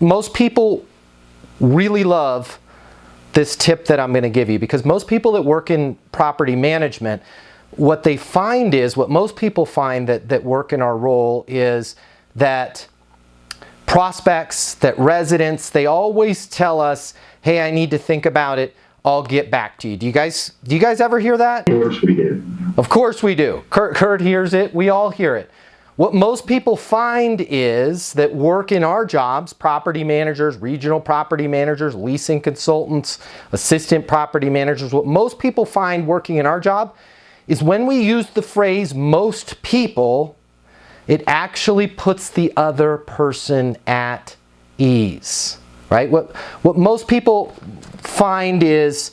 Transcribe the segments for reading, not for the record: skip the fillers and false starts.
Most people really love this tip that I'm going to give you, because most people that work in property management, what most people find that work in our role is that prospects, that residents, they always tell us, hey, I need to think about it, I'll get back to you. Do you guys ever hear that? Of course we do. Of course we do. Kurt hears it, we all hear it. What most people find is that work in our jobs, property managers, regional property managers, leasing consultants, assistant property managers, what most people find working in our job is when we use the phrase most people, it actually puts the other person at ease, right? What most people find is,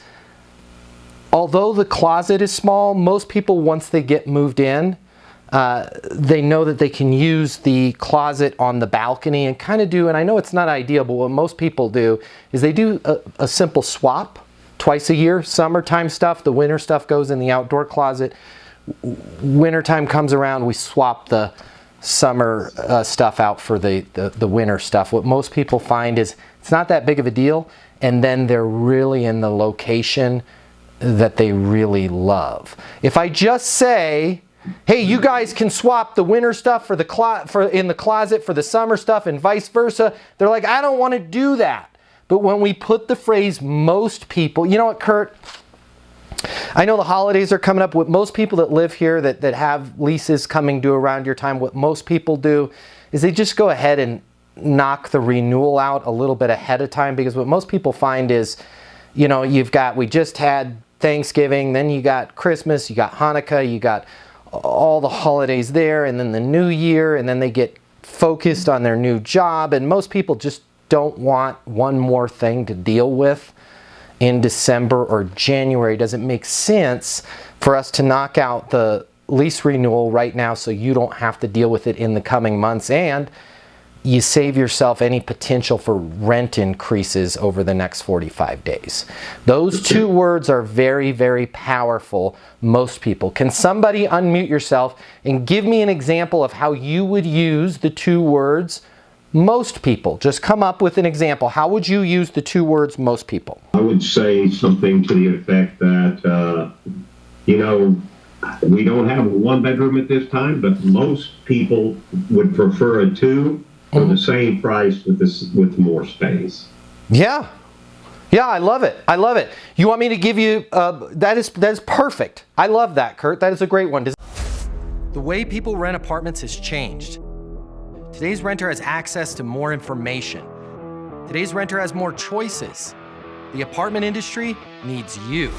although the closet is small, most people, once they get moved in, they know that they can use the closet on the balcony and kind of do, and I know it's not ideal, but what most people do is they do a simple swap twice a year. Summertime stuff, the winter stuff goes in the outdoor closet. Wintertime comes around, we swap the summer stuff out for the winter stuff. What most people find is it's not that big of a deal, and then they're really in the location that they really love. If I just say, hey, you guys can swap the winter stuff in the closet for the summer stuff and vice versa, they're like, I don't want to do that. But when we put the phrase most people, you know what, Kurt? I know the holidays are coming up. What most people that live here that have leases coming due around your time, what most people do is they just go ahead and knock the renewal out a little bit ahead of time, because what most people find is, you know, we just had Thanksgiving, then you got Christmas, you got Hanukkah, you got all the holidays there, and then the new year, and then they get focused on their new job, and most people just don't want one more thing to deal with in December or January. It doesn't make sense for us to knock out the lease renewal right now so you don't have to deal with it in the coming months, and you save yourself any potential for rent increases over the next 45 days. Those two words are very, very powerful, most people. Can somebody unmute yourself and give me an example of how you would use the two words most people? Just come up with an example. How would you use the two words most people? I would say something to the effect that, we don't have a one bedroom at this time, but most people would prefer a two for the same price with more space. Yeah, I love it. I love it. You want me to give you, that is perfect. I love that, Kurt. That is a great one. The way people rent apartments has changed. Today's renter has access to more information. Today's renter has more choices. The apartment industry needs you.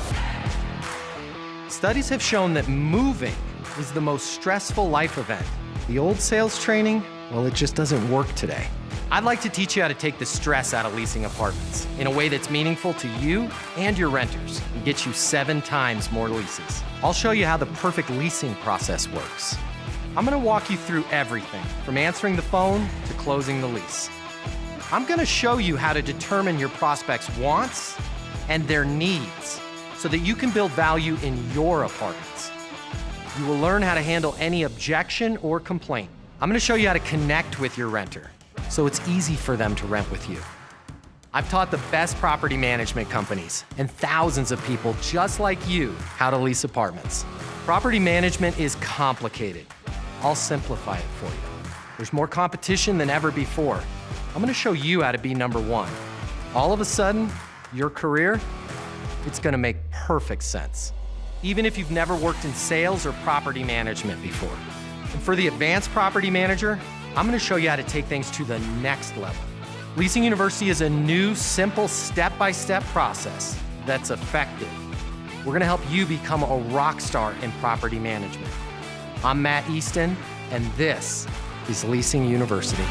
Studies have shown that moving is the most stressful life event. The old sales training, well, it just doesn't work today. I'd like to teach you how to take the stress out of leasing apartments in a way that's meaningful to you and your renters and get you 7 times more leases. I'll show you how the perfect leasing process works. I'm gonna walk you through everything from answering the phone to closing the lease. I'm gonna show you how to determine your prospects' wants and their needs so that you can build value in your apartments. You will learn how to handle any objection or complaint. I'm gonna show you how to connect with your renter so it's easy for them to rent with you. I've taught the best property management companies and thousands of people just like you how to lease apartments. Property management is complicated. I'll simplify it for you. There's more competition than ever before. I'm gonna show you how to be number one. All of a sudden, your career, it's gonna make perfect sense, even if you've never worked in sales or property management before. And for the advanced property manager, I'm gonna show you how to take things to the next level. Leasing University is a new, simple, step-by-step process that's effective. We're gonna help you become a rock star in property management. I'm Matt Easton, and this is Leasing University.